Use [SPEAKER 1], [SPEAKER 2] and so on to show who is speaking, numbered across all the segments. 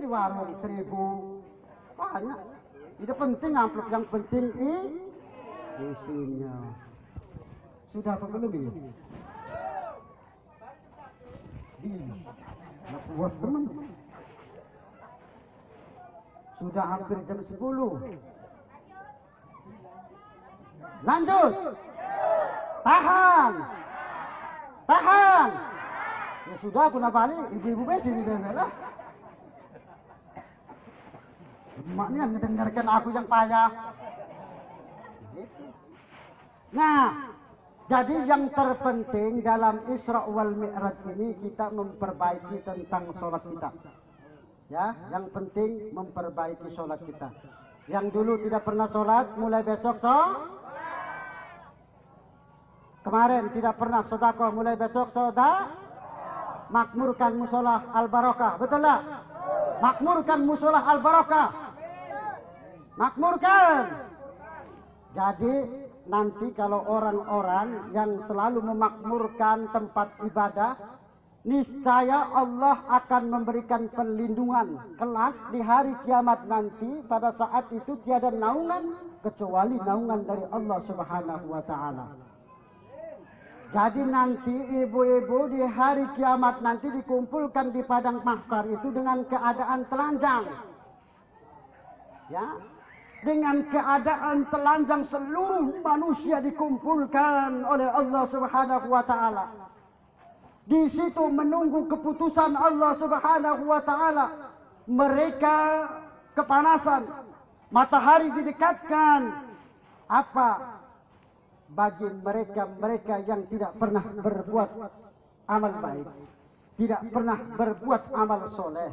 [SPEAKER 1] di warung 1000 banyak. Tidak penting amplop, yang penting isinya. Sudah apa belum ini? Puas teman. Sudah hampir jam 10. Lanjut. Tahan. Tahan. Ya sudah, aku balik. Ibu-ibu besi di dalam. Emaknya mendengarkan aku yang payah. Nah, jadi yang terpenting dalam Isra wal Mi'raj ini kita memperbaiki tentang sholat kita. Ya, yang penting memperbaiki sholat kita. Yang dulu tidak pernah sholat, mulai besok kemarin tidak pernah sedekah, mulai besok makmurkan musola al-barakah. Betul tak? Makmurkan musola al-barakah. Makmurkan. Jadi nanti kalau orang-orang yang selalu memakmurkan tempat ibadah, niscaya Allah akan memberikan perlindungan kelak di hari kiamat nanti. Pada saat itu tiada naungan kecuali naungan dari Allah Subhanahu wa taala. Jadi nanti ibu-ibu di hari kiamat nanti dikumpulkan di padang mahsyar itu dengan keadaan telanjang. Ya. Dengan keadaan telanjang seluruh manusia dikumpulkan oleh Allah Subhanahu wa taala. Di situ menunggu keputusan Allah Subhanahu wa taala. Mereka kepanasan, matahari didekatkan. Apa bagi mereka yang tidak pernah berbuat amal baik, tidak pernah berbuat amal soleh,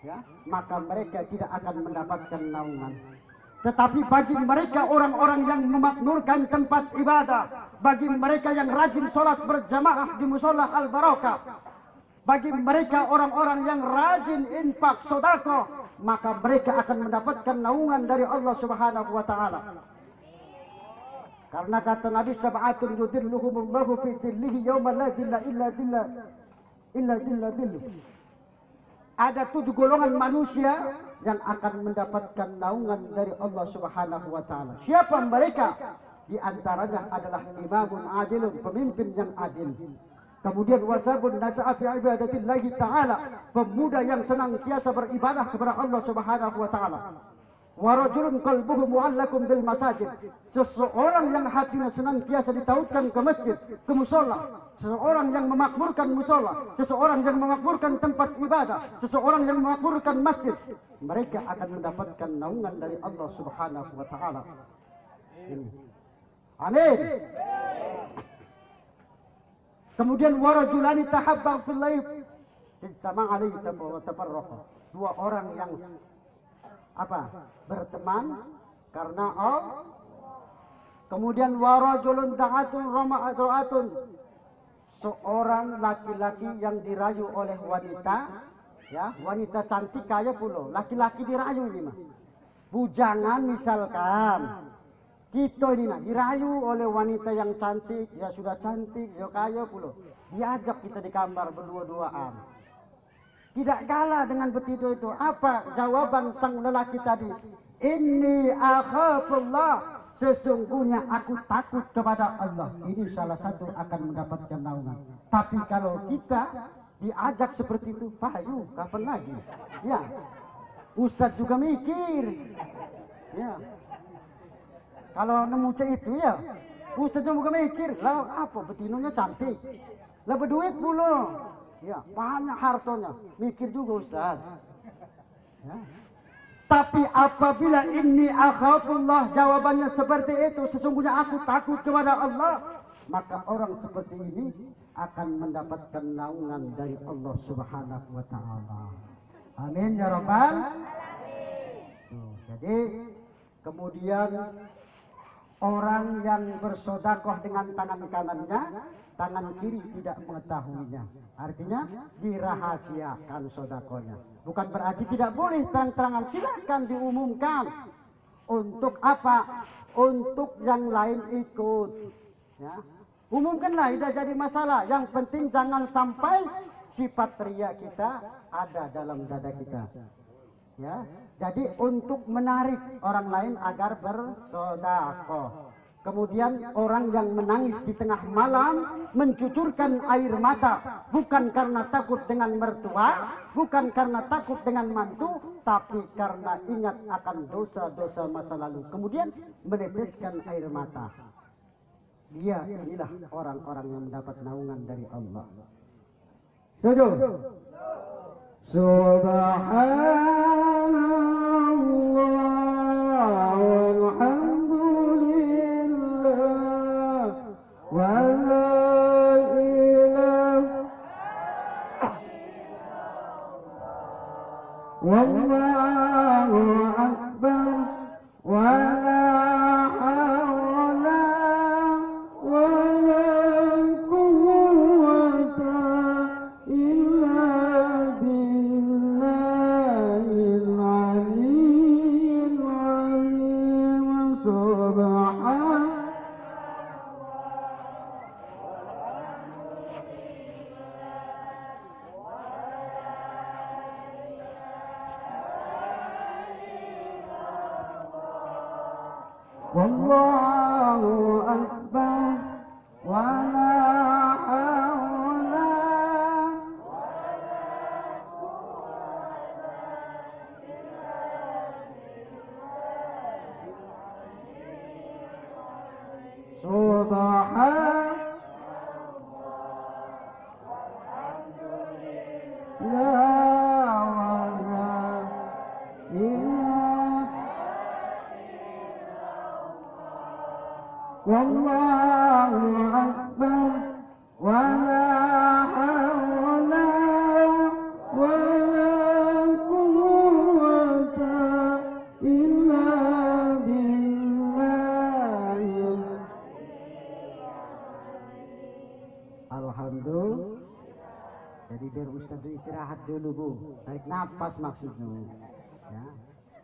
[SPEAKER 1] ya, maka mereka tidak akan mendapatkan naungan. Tetapi bagi mereka orang-orang yang memakmurkan tempat ibadah, bagi mereka yang rajin sholat berjamaah di musola al-barakah, bagi mereka orang-orang yang rajin infak sedekah, maka mereka akan mendapatkan naungan dari Allah Subhanahu wa taala. Karena kata Nabi, sab'atun yudhilluhumullahu fi dhillihi yawma la dhilla illa dhilluh. Ada 7 golongan manusia yang akan mendapatkan naungan dari Allah Subhanahu wa taala. Siapa mereka? Di antaranya adalah imamun adilun, pemimpin yang adil. Kemudian wasabun nasa'a fi ibadatillahi ta'ala, pemuda yang senantiasa beribadah kepada Allah Subhanahu wa taala. Wa rajulun qalbuhu mu'allaqun bil masajid, seseorang yang hatinya senantiasa ditautkan ke masjid, ke musola, seseorang yang memakmurkan musola, seseorang yang memakmurkan tempat ibadah, seseorang yang memakmurkan masjid, mereka akan mendapatkan naungan dari Allah Subhanahu wa taala. Amin. Kemudian wa rajulani tahabba fillahi istama'a alaihi wa tafarraqa, 2 orang yang berteman karena Allah. Kemudian warajulun da'atun rama'atun, seorang laki-laki yang dirayu oleh wanita, ya, wanita cantik kaya pula, laki-laki dirayu ini mah. Bujangan misalkan kita ini dirayu oleh wanita yang cantik, ya sudah cantik, ya kaya pula, diajak kita di kamar berdua-duaan. Tidak kalah dengan begitu itu. Apa jawaban sang lelaki tadi? Inni akhafullah, sesungguhnya aku takut kepada Allah. Ini salah satu akan mendapatkan naungan. Tapi kalau kita diajak seperti itu, payu kapan lagi? Ya, Ustadz juga mikir. Ya, kalau nemu itu ya, Ustadz juga mikir. Lah apa betinonya cantik, lah berduit pula. Ya, banyak hartanya. Mikir juga Ustaz. Ya. Tapi apabila inni akhafullah, jawabannya seperti itu, sesungguhnya aku takut kepada Allah, maka orang seperti ini akan mendapatkan naungan dari Allah Subhanahu wa taala. Amin ya rabbal alamin. Jadi kemudian orang yang bersedekah dengan tangan kanannya, tangan kiri tidak mengetahuinya. Artinya dirahasiakan sedekahnya. Bukan berarti tidak boleh terang-terangan, silakan diumumkan. Untuk apa? Untuk yang lain ikut. Ya. Umumkanlah, tidak jadi masalah. Yang penting jangan sampai sifat ria kita ada dalam dada kita. Ya, jadi untuk menarik orang lain agar bersedekah. Kemudian orang yang menangis di tengah malam mencucurkan air mata bukan karena takut dengan mertua, bukan karena takut dengan mantu, tapi karena ingat akan dosa-dosa masa lalu. Kemudian meneteskan air mata. Dia inilah orang-orang yang mendapat naungan dari Allah. Setuju? Subhanallah walhamdulillah wa la ilaha wallahu akbar wa la hawla wa la quwwata illa billahil aliyyil azim. Subhan wallahu akbar wa la hawla subhan la wala ilaha wallahu akbar wa la hawla wa la quwwata illa billahil. Alhamdulillah. Jadi biar Ustaz istirahat dulu, Bu. Tarik nafas maksudnya. Ya.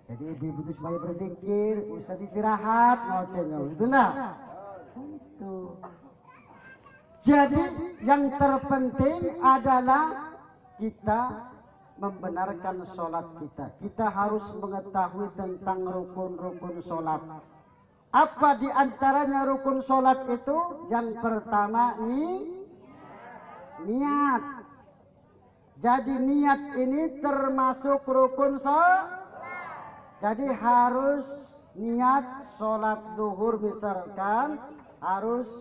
[SPEAKER 1] Jadi ibu itu supaya berzikir, Ustaz istirahat, ngocehnya. Itulah. Itu. Jadi yang terpenting adalah kita membenarkan sholat kita. Kita harus mengetahui tentang rukun-rukun sholat. Apa di antaranya rukun sholat itu? Yang pertama niat. Jadi niat ini termasuk rukun sholat. Jadi harus niat sholat zuhur misalkan harus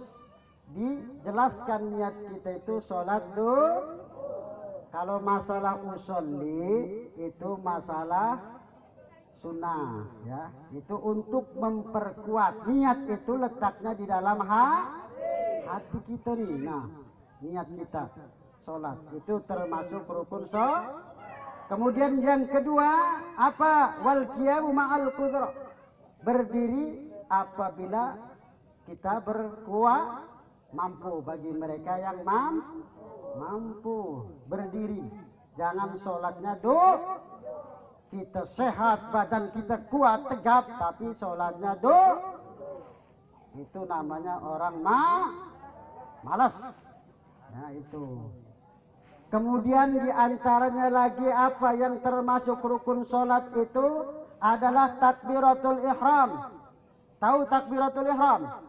[SPEAKER 1] dijelaskan niat kita itu sholat zuhur. Kalau masalah usolli itu masalah sunnah, ya. Itu untuk memperkuat niat itu letaknya di dalam hati kita nih. Nah, niat kita sholat itu termasuk rukun sholat. Kemudian yang kedua apa? Wal qiyamu ma'al qudrah. Berdiri apabila kita berkuat mampu. Bagi mereka yang mampu berdiri. Jangan sholatnya duduk. Kita sehat, badan kita kuat, tegap, tapi sholatnya duduk. Itu namanya orang malas. Nah itu. Kemudian diantaranya lagi apa yang termasuk rukun sholat itu adalah takbiratul ihram. Tahu takbiratul ihram?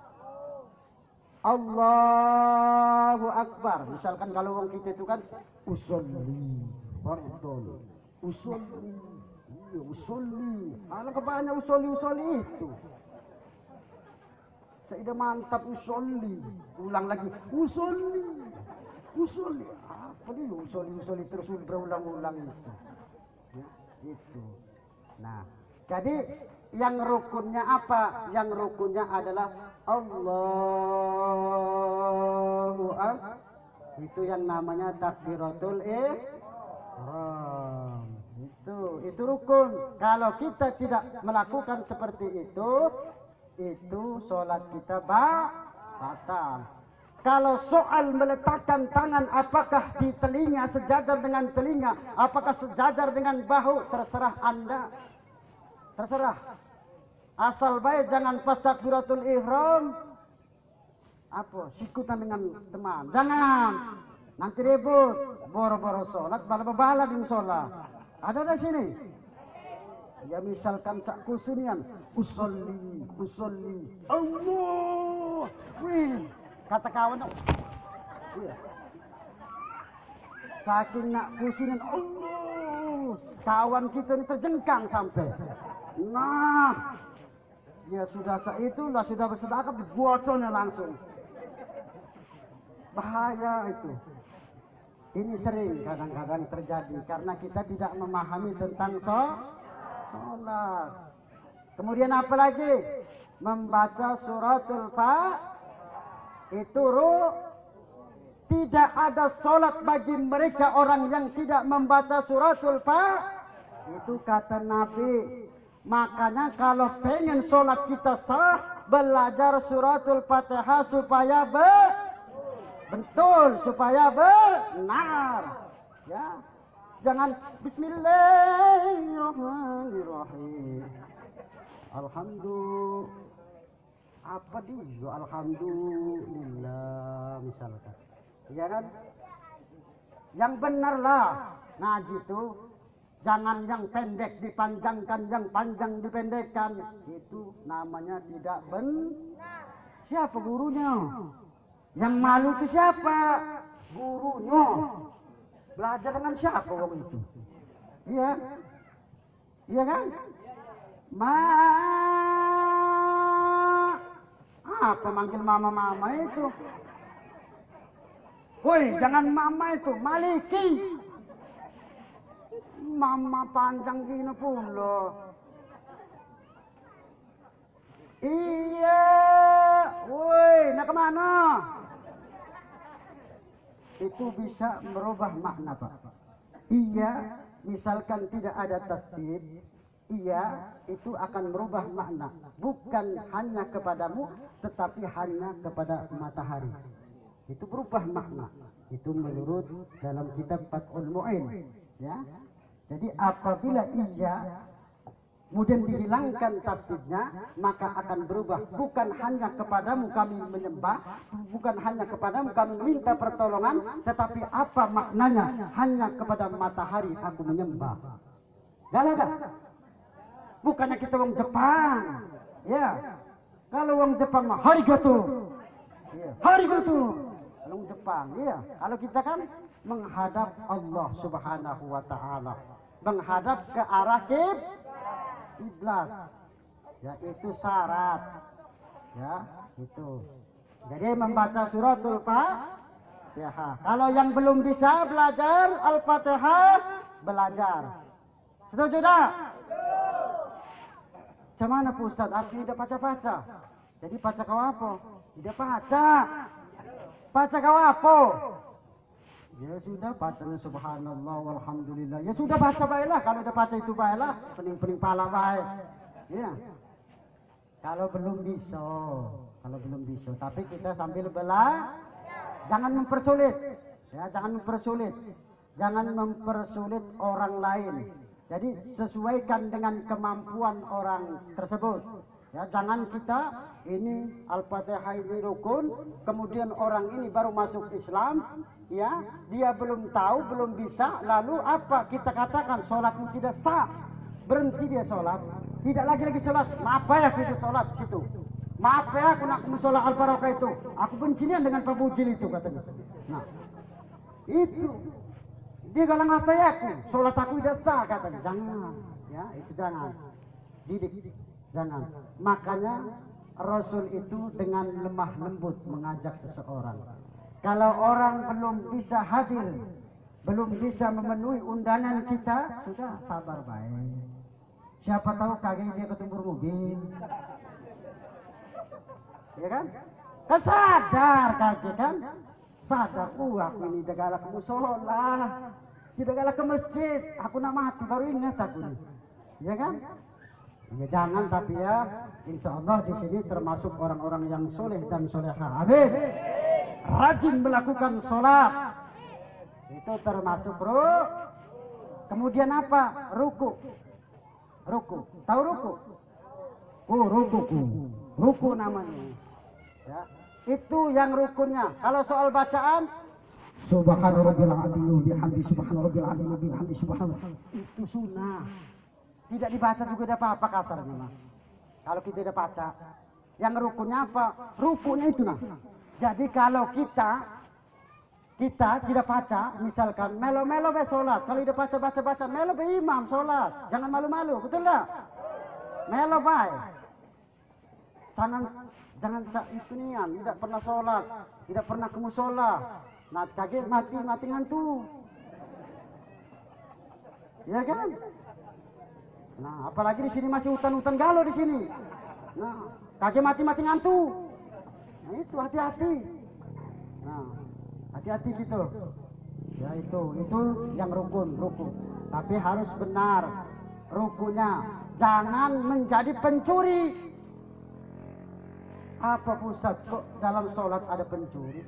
[SPEAKER 1] Allahu Akbar. Misalkan kalau orang kita itu kan usolli, fardhu, usolli, usolli. Alangkah banyak usolli itu. Saya mantap usolli. Ulang lagi usolli. Apa dia usolli terus berulang-ulang itu. Ya, itu. Nah, jadi yang rukunnya apa? Yang rukunnya adalah Allahu Akbar. Itu yang namanya takbiratul ihram. Itu rukun. Kalau kita tidak melakukan seperti itu sholat kita batal. Kalau soal meletakkan tangan apakah di telinga sejajar dengan telinga, apakah sejajar dengan bahu, terserah Anda. Terserah. Asal baik jangan pas takbiratul ihram apa sikutan dengan teman. Jangan. Nanti ribut, boro-boro sholat, bala-bala di musola. Ada di sini? Ya misalkan cak kusunian, usolli, Allah, wih, kata kawan, iya. Saking nak kusunian, Allah, kawan kita ini terjengkang sampai. Nah, ya sudah cak itulah sudah bersedekah dibocornya langsung. Bahaya itu. Ini sering kadang-kadang terjadi karena kita tidak memahami tentang sholat. Kemudian apa lagi? Membaca suratul itu tidak ada sholat bagi mereka orang yang tidak membaca suratul itu kata Nabi. Makanya kalau pengen sholat kita sah, belajar suratul Fatihah supaya betul, supaya benar. Ya, jangan Bismillahirrahmanirrahim. Alhamdulillah misalkan. Ya kan? Yang benarlah ngaji itu. Jangan yang pendek dipanjangkan, yang panjang dipendekkan. Itu namanya tidak benar. Siapa gurunya? Yang malu itu siapa? Gurunya. Belajar dengan siapa wong itu? Iya. Iya kan? Apa manggil mama-mama itu? Woi, jangan mama itu, Maliki. Mama panjang gini pula. Iya, woi, nak kemana? Itu bisa merubah makna, Pak. Iya, misalkan tidak ada tasdid, iya, itu akan merubah makna. Bukan hanya kepadamu, tetapi hanya kepada matahari. Itu berubah makna. Itu menurut dalam kitab Fathul Mu'in. Ya. Jadi apabila iya kemudian dihilangkan tasdidnya, maka akan berubah. Bukan hanya kepadamu kami menyembah, bukan hanya kepadamu kami minta pertolongan, tetapi apa maknanya? Hanya kepada matahari aku menyembah. Gak ada. Bukannya kita orang Jepang, ya. Kalau orang Jepang mah harigato, ya. Harigato, orang Jepang, ya. Kalau kita kan menghadap Allah Subhanahu wa Ta'ala, menghadap ke arah kiblat, ya itu syarat, ya itu. Jadi membaca suratul Fatihah. Kalau yang belum bisa belajar Al-Fatihah, belajar. Setuju tak? Macam mana Pak Ustaz? Aku tidak baca-baca. Jadi baca kau apa? Tidak baca. Baca kau apa? Ya sudah bacanya subhanallah walhamdulillah. Ya sudah baca baiklah. Kalau udah baca itu baiklah. Pening-pening pala baik. Ya. Kalau belum bisa. Tapi kita sambil belajar. Jangan mempersulit. Ya, jangan mempersulit. Jangan mempersulit orang lain. Jadi sesuaikan dengan kemampuan orang tersebut. Ya, jangan kita ini Al-Fatihah ini rukun, kemudian orang ini baru masuk Islam, ya, dia belum tahu, belum bisa, lalu apa kita katakan sholatmu tidak sah, berhenti dia sholat, tidak lagi sholat, maaf ya aku itu sholat situ, maaf ya aku nak sholat Al-Barakah itu, aku bencinya dengan pemujil itu katanya. Nah, itu dia galang apa ya aku, sholat aku tidak sah katanya, jangan, ya itu jangan, didik, jangan. Makanya Rasul itu dengan lemah lembut mengajak seseorang. Kalau orang belum bisa hadir, belum bisa memenuhi undangan kita, sudah sabar baik. Siapa tahu kagak dia ketumbur mobil, ya kan? Kan sadar kagak kan? Sadar, aku ini degala ke musola, tidak galak ke masjid, aku nak mati baru ingat aku nih, ya kan? Ya jangan, tapi ya insya Allah di sini termasuk orang-orang yang soleh dan soleha. Amin. Rajin melakukan sholat itu termasuk kemudian apa? Ruku. Tahu ruku? Ruku namanya. Ya. Itu yang rukunnya. Kalau soal bacaan Subhanallah bihamdi subhanallah bihamdi subhanallah, itu sunnah. Tidak dibaca juga tidak apa-apa kasarnya mah. Kalau kita tidak baca, yang rukunnya apa? Rukunnya itu nah. Jadi kalau kita tidak baca, misalkan melo-melo be sholat, kalau tidak baca melo be imam sholat, jangan malu-malu, betul tak? Melo baik, jangan itu nian, tidak pernah sholat, tidak pernah ke musola, nah kaget mati ngantuk, ya kan? Nah apalagi di sini masih hutan galau di sini, nah kaget mati ngantuk, nah itu hati-hati, nah. Hati-hati gitu. Ya itu yang rukun. Tapi harus benar rukunnya. Jangan menjadi pencuri. Apa Ustaz kok dalam sholat ada pencuri?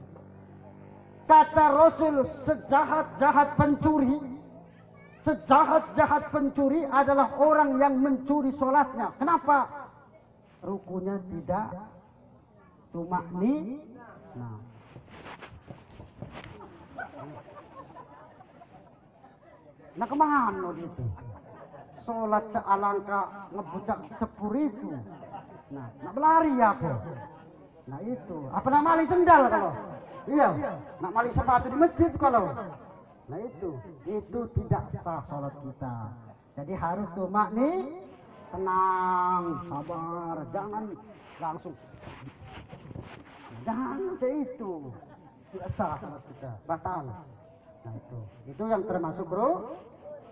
[SPEAKER 1] Kata Rasul, sejahat-jahat pencuri adalah orang yang mencuri sholatnya. Kenapa? Rukunnya tidak tumakni. Nah kemana gitu? Sholat sealangkah ngebucak sepur itu. Nah berlari apa? Nah itu. Apa nama maling sendal kalau? Iya. Nak maling sepatu di masjid kalau? Nah itu tidak sah sholat kita. Jadi harus tumakni, tenang, sabar, jangan langsung. Jangan itu. Tidak sah sholat kita, batal. Nah itu yang termasuk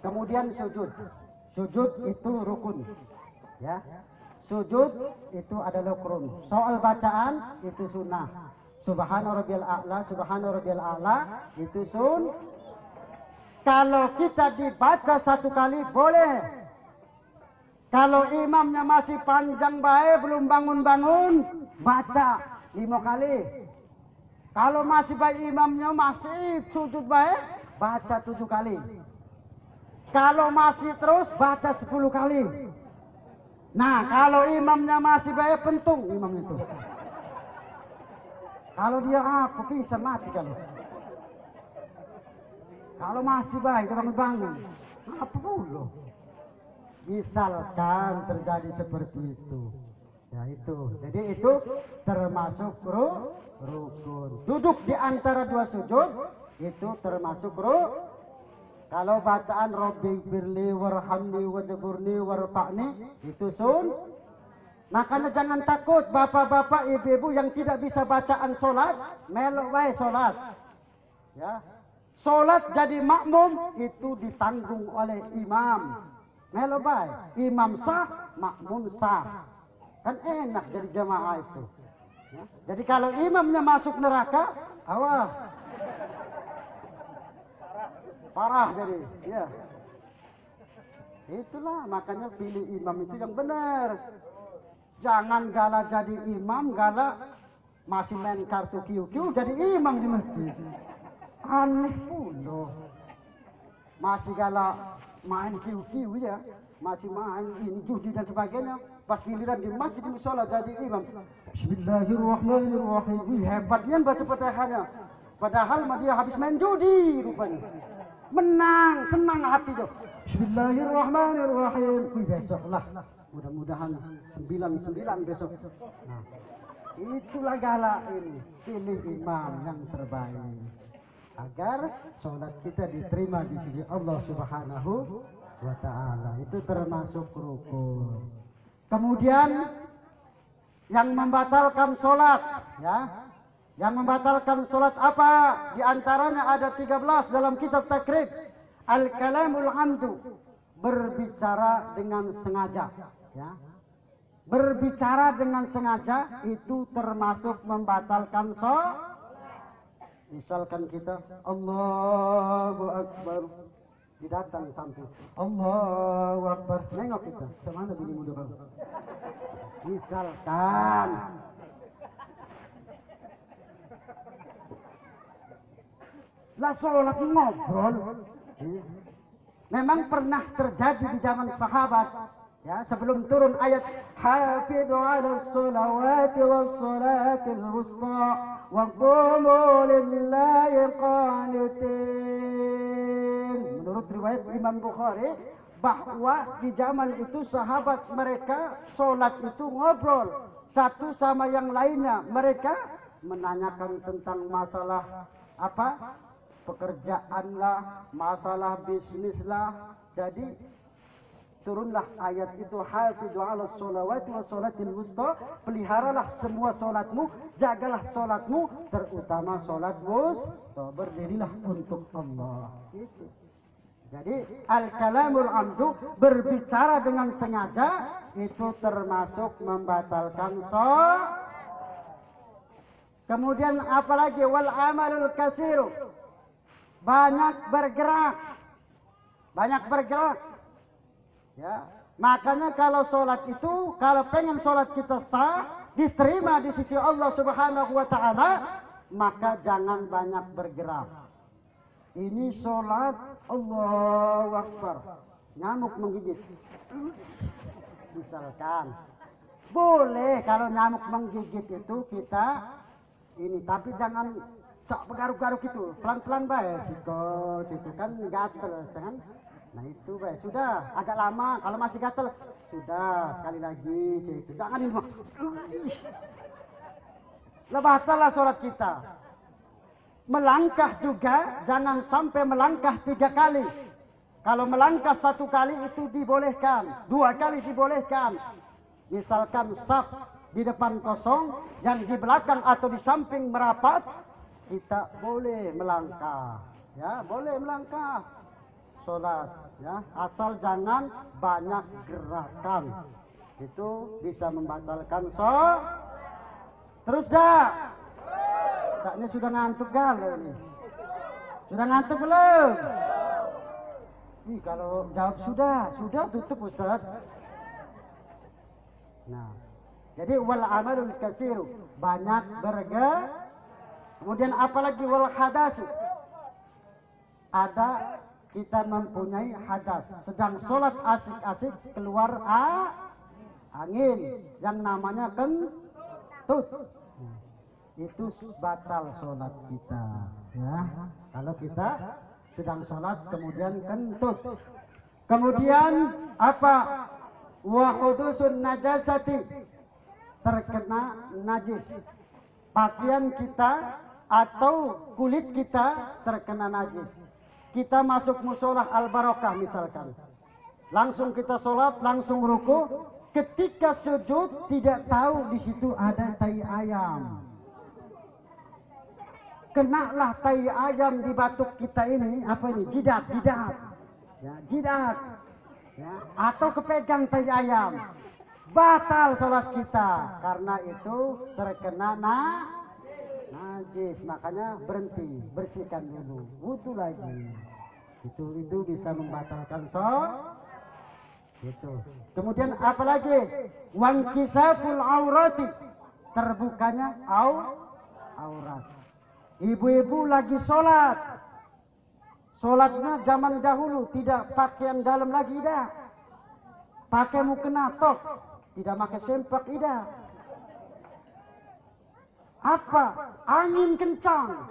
[SPEAKER 1] kemudian sujud itu rukun ya, sujud itu adalah rukun. Soal bacaan itu sunnah, subhana rabbiyal a'la itu kalau kita dibaca satu kali boleh, kalau imamnya masih panjang baik belum bangun baca 5 kali. Kalau masih baik imamnya masih sujud baik, baca 7 kali. Kalau masih terus, baca 10 kali. Nah, kalau imamnya masih baik, pentung imamnya itu. Kalau dia apa, bisa mati kalau. Kalau masih baik, dia bangun-bangun. Apa pula? Misalkan terjadi seperti itu. Ya itu, jadi itu termasuk rukun. Duduk di antara 2 sujud itu termasuk rukun. Kalau bacaan Rabbi birli warhamni wajburni warfa'ni itu Makanya jangan takut bapak-bapak ibu-ibu yang tidak bisa bacaan sholat, melok wae sholat. Ya. Sholat jadi makmum itu ditanggung oleh imam. Melok wae, imam sah, makmum sah. Kan enak jadi jamaah itu. Ya. Jadi kalau imamnya masuk neraka, awas. Parah jadi. Ya. Itulah makanya pilih imam itu yang benar. Jangan galak jadi imam, galak masih main kartu QQ jadi imam di masjid. Aneh pula. Masih galak main QQ ya. Masih main ini judi dan sebagainya. Pas giliran di masjid di musola jadi imam. Bismillahirrahmanirrahim. Wih, hebatnya baca Fatihahnya. Padahal dia habis main judi rupanya. Menang, senang hati tuh. Bismillahirrahmanirrahim. Wih, besoklah. Mudah-mudahan 99 besok. Nah, itulah galak ini. Pilih imam yang terbaik. Agar sholat kita diterima di sisi Allah Subhanahu wa ta'ala. Itu termasuk rukun. Kemudian yang membatalkan sholat, ya, yang membatalkan sholat apa? Di antaranya ada 13 dalam kitab takrib. Al-kalamul amdu, berbicara dengan sengaja, ya. Berbicara dengan sengaja itu termasuk membatalkan sholat. Misalkan kita Allahu Akbar, didatang samping Allahu Akbar, nengok kita semana bini muda baru. Misalkan lah sholat ngobrol. Memang pernah terjadi di zaman sahabat, ya, sebelum turun ayat hafidhu ala sholawati was sholatil wusta wa qumu lillahi qanitin. Menurut riwayat Imam Bukhari, bahwa di zaman itu sahabat mereka sholat itu ngobrol satu sama yang lainnya. Mereka menanyakan tentang masalah apa? Pekerjaan lah, masalah bisnis lah. Jadi turunlah ayat itu, hafizu 'alas sholawati was sholatil wusta, peliharalah semua sholatmu, jagalah sholatmu, terutama sholat wusta, berdirilah untuk Allah. Gitu. Jadi al-kalamul amdu, berbicara dengan sengaja, itu termasuk membatalkan sholat. Kemudian apalagi wal amalul kasiru, banyak bergerak, ya. Makanya kalau sholat itu, kalau pengen sholat kita sah, diterima di sisi Allah Subhanahu wa Ta'ala, maka jangan banyak bergerak. Ini sholat, Allahu Akbar, nyamuk menggigit, misalkan boleh kalau nyamuk menggigit itu kita ini, tapi jangan cok bergaruk-garuk itu, pelan-pelan baik situ kan gatel, jangan. Nah itu baik, sudah agak lama, kalau masih gatel sudah sekali lagi itu, jangan ini mah. Batallah sholat kita. Melangkah juga jangan sampai melangkah 3 kali. Kalau melangkah 1 kali itu dibolehkan, 2 kali dibolehkan. Misalkan saf di depan kosong, yang di belakang atau di samping merapat, kita boleh melangkah, ya boleh melangkah sholat, ya asal jangan banyak gerakan, itu bisa membatalkan sholat. Terus dah, caknya sudah ngantuk galau ini, sudah ngantuk belum? Ih, kalau jawab sudah tutup Ustaz. Nah, jadi wal amalul kasiru, banyak bergerak. Kemudian apalagi wal hadasu, ada kita mempunyai hadas, sedang sholat asik-asik keluar angin yang namanya kentut, itu batal sholat kita, ya. Kalau kita sedang sholat kemudian kentut. Kemudian apa? Wa hudusun najasati, terkena najis, pakaian kita atau kulit kita terkena najis. Kita masuk musolah al-barokah misalkan, langsung kita sholat, langsung ruku, ketika sujud tidak tahu di situ ada tai ayam, kenalah tai ayam di batuk kita ini, apa ini, jidat, ya, jidat, ya, atau kepegang tai ayam, batal sholat kita karena itu terkena najis. Makanya berhenti, bersihkan dulu, wudu lagi. Itu bisa membatalkan sholat. Itu. Kemudian apalagi wankisaful aurati, terbukanya aurat. Ibu-ibu lagi sholat, sholatnya zaman dahulu tidak pakaian dalam lagi, dah pakai mukena tok, tidak pakai sempak, tidak. Apa? Angin kencang,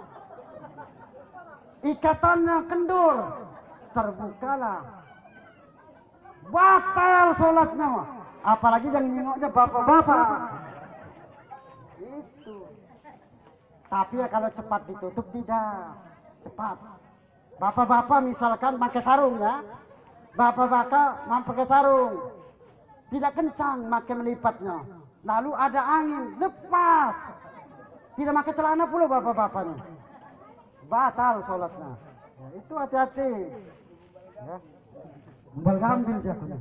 [SPEAKER 1] ikatannya kendur, terbukalah, batal sholatnya. Apalagi yang nyengoknya bapak-bapak. Itu. Tapi ya kalau cepat ditutup tidak cepat. Bapak-bapak misalkan pakai sarung, ya, bapak-bapak pakai sarung, tidak kencang pakai melipatnya, lalu ada angin, lepas, tidak pakai celana pula bapak-bapaknya, batal sholatnya. Ya, itu hati-hati, ya. Ambil jatuhnya.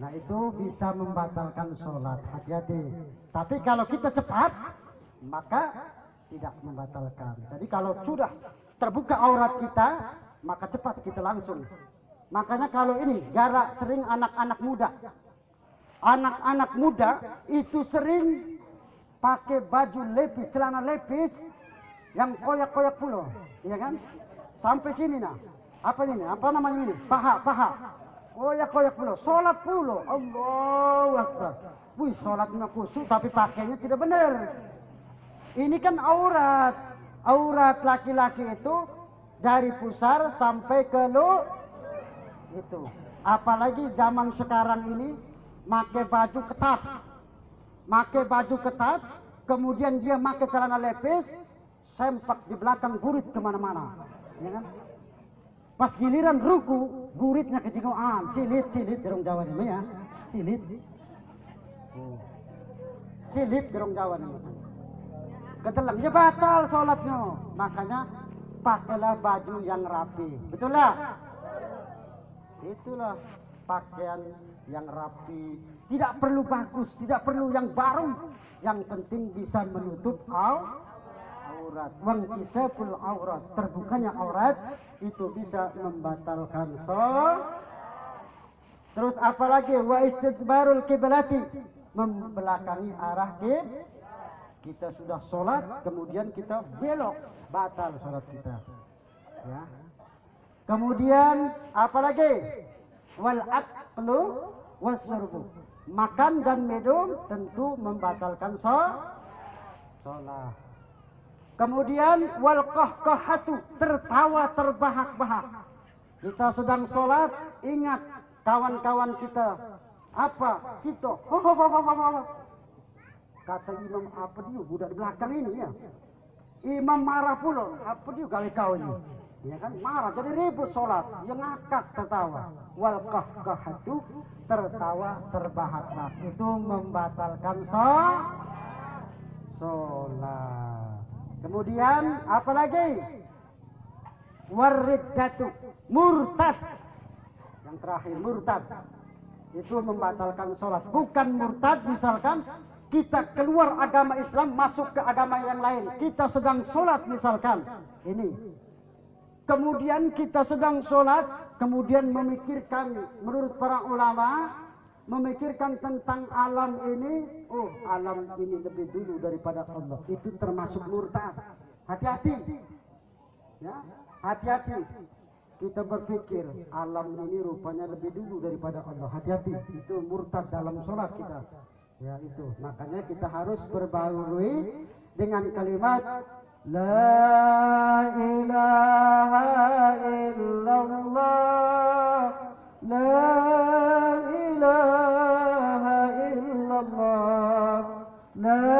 [SPEAKER 1] Nah itu bisa membatalkan sholat, hati-hati. Tapi kalau kita cepat, maka tidak membatalkan. Jadi kalau sudah terbuka aurat kita, maka cepat kita langsung. Makanya kalau ini gara sering anak-anak muda itu sering pakai baju lepis, celana lepis yang koyak-koyak pulo, ya kan? Sampai sini nah. Apa ini? Apa namanya ini? Paha. Koyak-koyak pulo, sholat pulo. Allahu Akbar. Wih, sholatnya khusyuk tapi pakainya tidak benar. Ini kan aurat. Aurat laki-laki itu dari pusar sampai ke itu. Apalagi zaman sekarang ini pakai baju ketat. Pakai baju ketat, kemudian dia pakai celana lepis, sempak di belakang, gurit kemana-mana, ya kan? Pas giliran ruku, guritnya kejingoan, silit gerong Jawa ini ya, silit, silit gerong Jawa ini. Ketelang, ya batal sholatnya, makanya pakailah baju yang rapi, betul lah? Itulah pakaian yang rapi. Tidak perlu bagus, tidak perlu yang baru. Yang penting bisa menutup aurat. Wankisaful aurat, terbukanya aurat itu bisa membatalkan sholat. Terus apalagi wa istidbarul kiblati, membelakangi arah kiblat. Kita sudah sholat, kemudian kita belok, batal sholat kita. Ya. Kemudian apalagi wal aklu wasyurbu, makan dan minum tentu membatalkan sholat. Kemudian wal qahqahatu, tertawa terbahak-bahak. Kita sedang sholat, ingat kawan-kawan kita apa kita kata imam, apa dia budak di belakang ini ya, imam marah pula, apa dia gawe kau ini, ya kan, marah jadi ribut sholat, yang ngakak tertawa. Wal qahqahatu, tertawa terbahak-bahak, itu membatalkan sholat. Kemudian apalagi wariddatu, murtad. Yang terakhir murtad, itu membatalkan sholat. Bukan murtad misalkan kita keluar agama Islam masuk ke agama yang lain, kita sedang sholat misalkan ini, kemudian kita sedang sholat, kemudian memikirkan, menurut para ulama, memikirkan tentang alam ini, oh alam ini lebih dulu daripada Allah, itu termasuk murtad. Hati-hati, ya, hati-hati. Kita berpikir alam ini rupanya lebih dulu daripada Allah, hati-hati, itu murtad dalam sholat kita. Ya itu, makanya kita harus berbaharui dengan kalimat La ilaha illallah, La ilaha illallah, La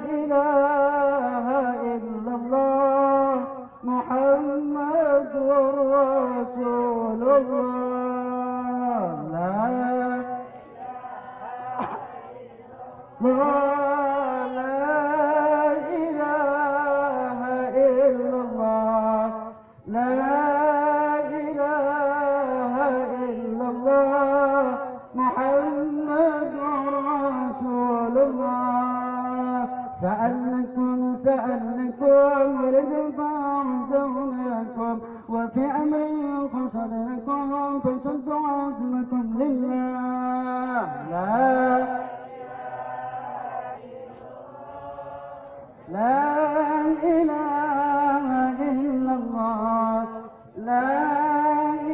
[SPEAKER 1] ilaha illallah, Muhammadur Rasulullah, سألناكم ورزق فرجوناكم وفي أمر قصدناكم فشدوا عزمكم لله لا إله إلا الله لا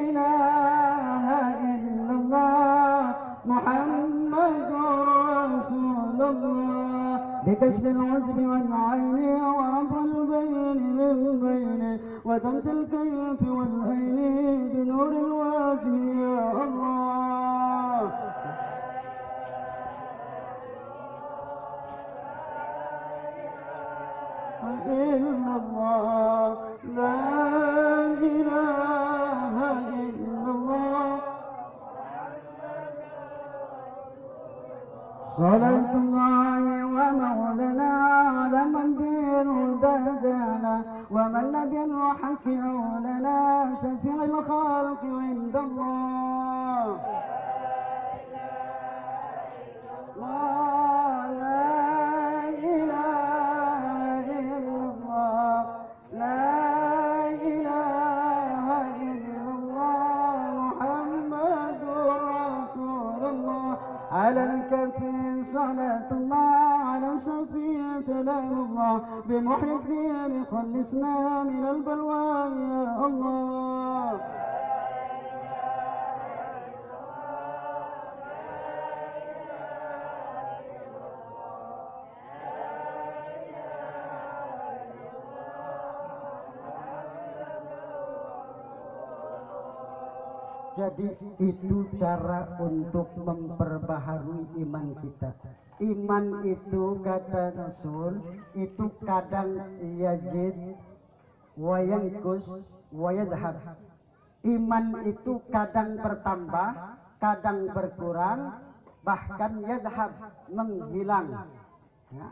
[SPEAKER 1] إله إلا الله محمد رسول الله بكشف العجب والعين ورفع البين من بينه وتمس الكيف والعين بنور الوجه يا الله إلا الله لا إله إلا الله صلاة الله ومولانا على من بالهدى جانا ومن بالحق أولنا شفيع الخلق عند الله على الكفي صلاة الله على الصفي سلام الله بمحي الدين خلصنا من البلوى يا الله Jadi itu cara untuk memperbaharui iman kita. Iman itu kata Rasul itu kadang yazid wa yanqus wa yadhhab. Iman itu kadang bertambah, kadang berkurang, bahkan yadhhab, menghilang. Ya.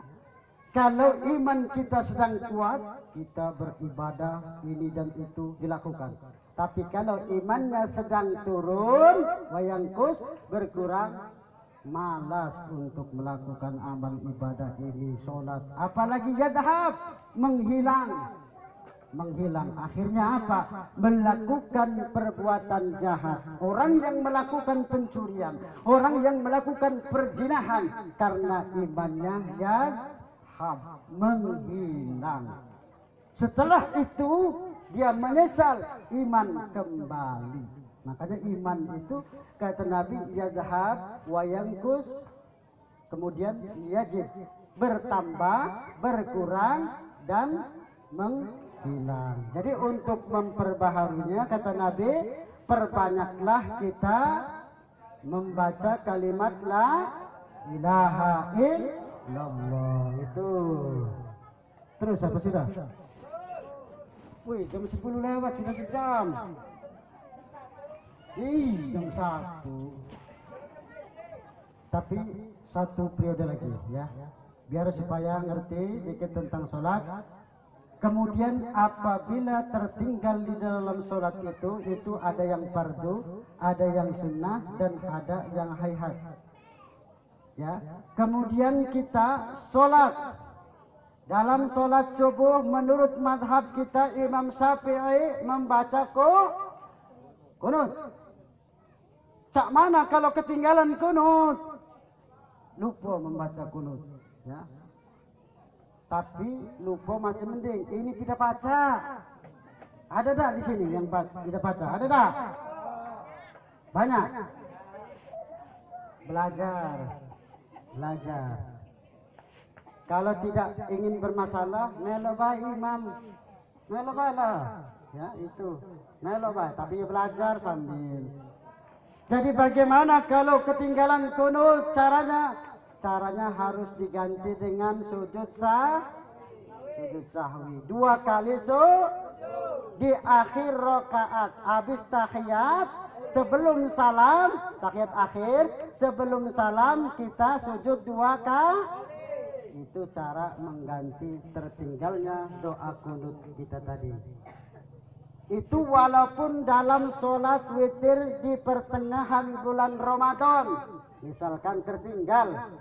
[SPEAKER 1] Kalau iman kita sedang kuat, kita beribadah ini dan itu dilakukan. Tapi kalau imannya sedang turun, wayangkus, berkurang, malas untuk melakukan amal ibadah ini, sholat. Apalagi yadhhab, menghilang. Menghilang. Akhirnya apa? Melakukan perbuatan jahat. Orang yang melakukan pencurian, orang yang melakukan perzinahan, karena imannya yadhhab, menghilang. Setelah itu dia menyesal, iman kembali. Makanya iman itu kata Nabi yadhhab wa yanqus, kemudian yazid, bertambah, berkurang, dan menghilang. Jadi untuk memperbaharunya kata Nabi, perbanyaklah kita membaca kalimat la ilaha illallah. Itu. Terus apa sudah? Wih, jam 10 lewat, sudah sejam. Jam 1. Tapi satu periode lagi ya. Biar supaya ngerti dikit tentang sholat. Kemudian apabila tertinggal di dalam sholat itu ada yang fardu, ada yang sunnah, dan ada yang hayhat. Ya. Kemudian kita sholat. Dalam sholat subuh menurut madhab kita Imam Syafi'i membaca kunut. Cak mana kalau ketinggalan kunut? Lupa membaca kunut. Ya. Tapi lupa masih mending. Ini tidak baca. Ada tak di sini yang tidak baca? Ada tak? Banyak. Belajar. Kalau tidak ingin bermasalah, melobai imam, melobai lah, ya itu, melobai. Tapi belajar sambil. Jadi bagaimana kalau ketinggalan kunut? Caranya harus diganti dengan sujud sahwi. 2 kali di akhir rakaat, habis tahiyat, sebelum salam, tahiyat akhir, sebelum salam kita sujud 2 kali. Itu cara mengganti tertinggalnya doa kunut kita tadi. Itu walaupun dalam sholat witir di pertengahan bulan Ramadan, misalkan tertinggal.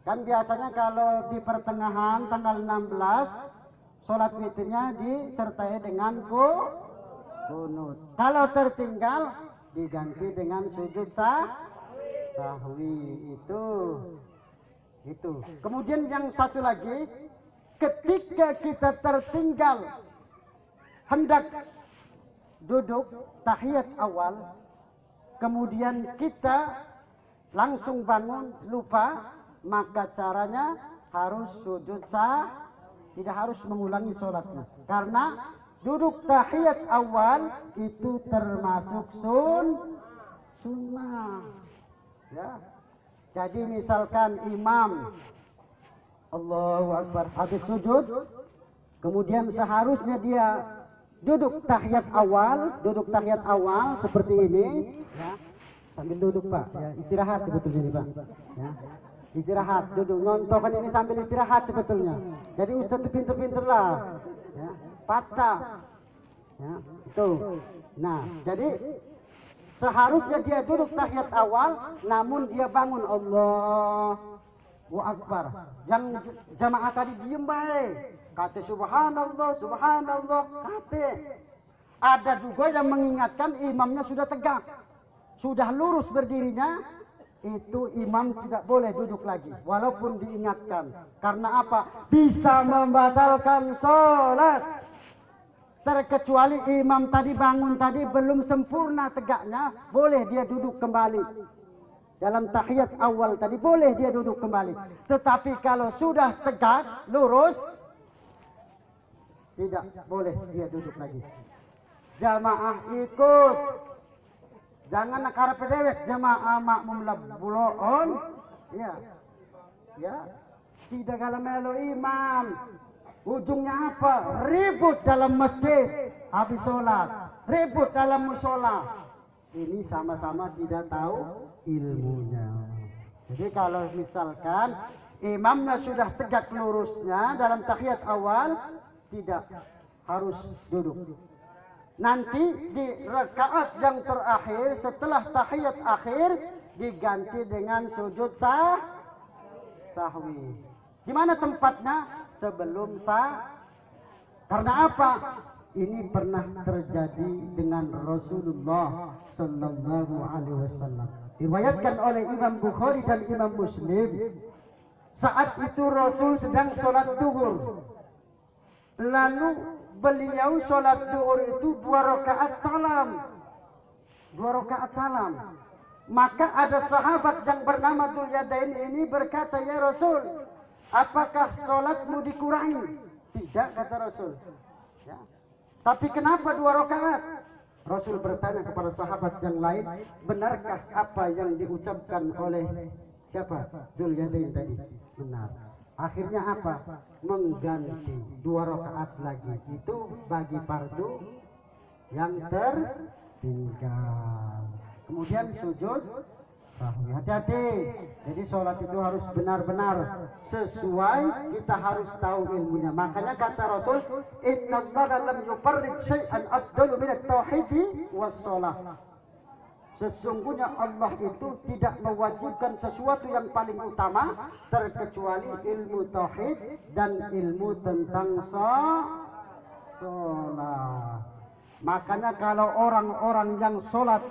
[SPEAKER 1] Kan biasanya kalau di pertengahan tanggal 16, sholat witirnya disertai dengan kunut. Kalau tertinggal diganti dengan sujud sahwi. Itu. Kemudian yang satu lagi, ketika kita tertinggal hendak duduk tahiyat awal, kemudian kita langsung bangun lupa, maka caranya harus sujud tidak harus mengulangi sholatnya. Karena duduk tahiyat awal itu termasuk sunnah. Ya. Jadi misalkan imam Allahu Akbar habis sujud, kemudian seharusnya dia duduk tahiyat awal seperti ini, ya. Sambil duduk Pak, ya, istirahat sebetulnya ini Pak, ya. Istirahat, duduk, nonton ini sambil istirahat sebetulnya. Jadi Ustaz itu pinter-pinter lah, ya. Baca, ya, itu. Nah, jadi seharusnya dia duduk tahiyat awal, namun dia bangun Allahu Akbar. Yang jamaah tadi diem baik, kata subhanallah, kata. Ada juga yang mengingatkan imamnya sudah tegak, sudah lurus berdirinya, itu imam tidak boleh duduk lagi, walaupun diingatkan. Karena apa? Bisa membatalkan sholat. Terkecuali imam tadi bangun tadi belum sempurna tegaknya, boleh dia duduk kembali. Dalam tahiyat awal tadi boleh dia duduk kembali. Tetapi kalau sudah tegak, lurus, tidak boleh dia duduk lagi. Jamaah ikut. Jangan nakar pedewek jamaah makmum labulon. Ya. Ya. Tidak kalau melo imam. Ujungnya apa? Ribut dalam masjid habis sholat. Ribut dalam musola. Ini sama-sama tidak tahu ilmunya. Jadi kalau misalkan imamnya sudah tegak lurusnya dalam tahiyat awal, tidak harus duduk. Nanti di rakaat yang terakhir setelah tahiyat akhir diganti dengan sujud sahwi. Di mana tempatnya? Sebelum Karena apa? Ini pernah terjadi dengan Rasulullah Sallallahu Alaihi Wasallam. Diriwayatkan oleh Imam Bukhari dan Imam Muslim. Saat itu Rasul sedang sholat duhur. Lalu beliau sholat duhur itu 2 rakaat salam. 2 rakaat salam. Maka ada sahabat yang bernama Dzul Yadain ini berkata, ya Rasul, apakah sholatmu dikurangi? Tidak, kata Rasul. Ya. Tapi kenapa 2 rakaat? Rasul bertanya kepada sahabat yang lain, benarkah apa yang diucapkan oleh siapa? Dzul Yadain tadi. Benar. Akhirnya apa? Mengganti 2 rakaat lagi. Itu bagi fardu yang tertinggal. Kemudian sujud sahwi. Hati-hati. Jadi sholat itu harus benar-benar sesuai. Kita harus tahu ilmunya. Makanya kata Rasul, innallaha lam yufarrid syai'an afdalu minat tauhidi was sholah. Sesungguhnya Allah itu tidak mewajibkan sesuatu yang paling utama terkecuali ilmu tauhid dan ilmu tentang sholat. Makanya kalau orang-orang yang sholat,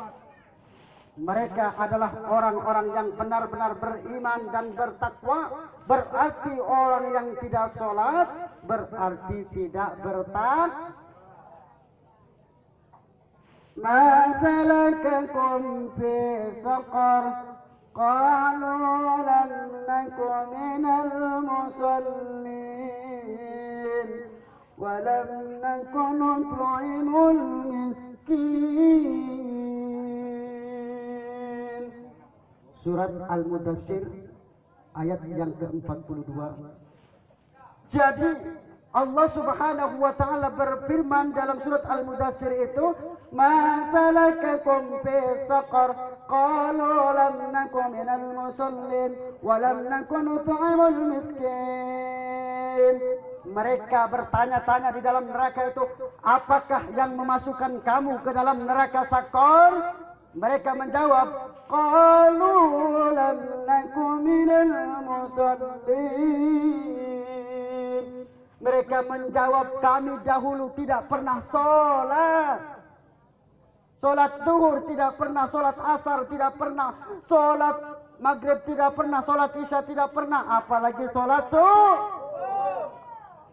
[SPEAKER 1] mereka adalah orang-orang yang benar-benar beriman dan bertakwa. Berarti orang yang tidak sholat berarti tidak bertakwa. Ma salakakum fi saqar? Qalu lam naku minal musallin wa lam naku nut'imul miskin. Surat Al-Mudassir ayat yang ke-42. Jadi Allah Subhanahu wa taala berfirman dalam surat Al-Mudassir itu, ma salakakum fi saqar? Qalu lam naku minal musallin wa lam naku nut'imul miskin. Mereka bertanya-tanya di dalam neraka itu, apakah yang memasukkan kamu ke dalam neraka Sakor? Mereka menjawab, qalu lam naku minal musallin. Mereka menjawab, kami dahulu tidak pernah sholat. Sholat duhur tidak pernah, sholat asar tidak pernah, sholat maghrib tidak pernah, sholat isya tidak pernah, apalagi sholat subuh.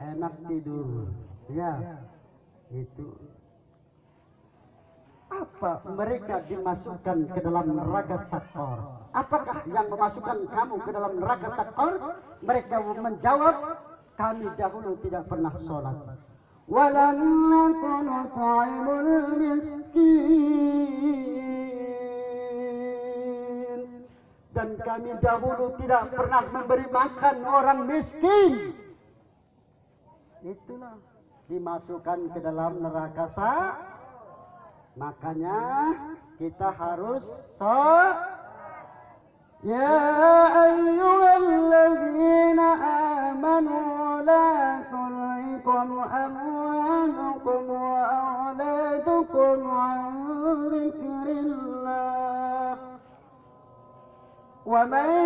[SPEAKER 1] Enak tidur. Ya, itu. Apa mereka dimasukkan ke dalam neraka Sakor? Apakah yang memasukkan kamu ke dalam neraka Sakor? Mereka menjawab, kami dahulu tidak pernah sholat. Walam nakun nut'imul miskin. Dan kami dahulu tidak pernah memberi makan orang miskin. Itulah dimasukkan ke dalam neraka Sakor. Makanya kita harus ya ayyuhalladzina amanu la tulhikum amwalukum wa auladukum an dzikrillah wa man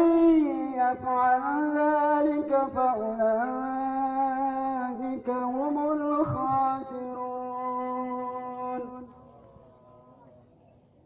[SPEAKER 1] yaf'al dzalika fa ulaika humul khasirun.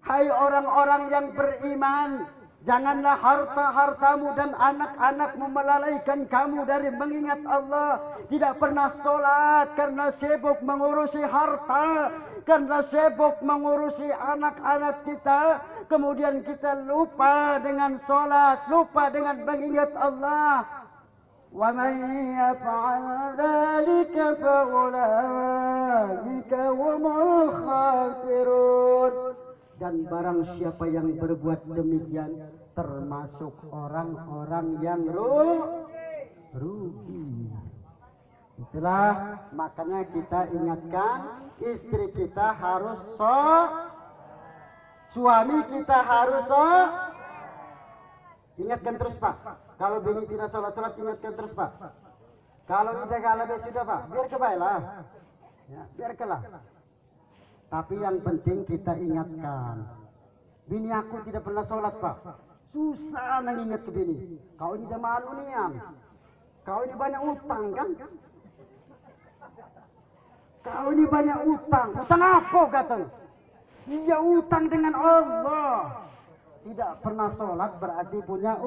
[SPEAKER 1] Hai orang-orang yang beriman, janganlah harta-hartamu dan anak-anakmu melalaikan kamu dari mengingat Allah. Tidak pernah sholat karena sibuk mengurusi harta, karena sibuk mengurusi anak-anak kita. Kemudian kita lupa dengan sholat, lupa dengan mengingat Allah. Wa man yaf'al dzalika fa ulaika humul khasirun. Dan barang siapa yang berbuat demikian termasuk orang-orang yang rugi. Itulah makanya kita ingatkan istri kita harus suami kita harus ingatkan terus Pak. Kalau bini tidak sholat ingatkan terus Pak. Kalau tidak lebih sudah Pak, biar kebaiklah. Ya, biar kelah. Tapi yang penting kita ingatkan. Bini aku tidak pernah sholat Pak. Susah mengingat ke bini. Kau ini dah malu nian. Kau ini banyak utang kan? Kau ini banyak utang. Utang apa kata? Dia utang dengan Allah. Tidak pernah sholat berarti punya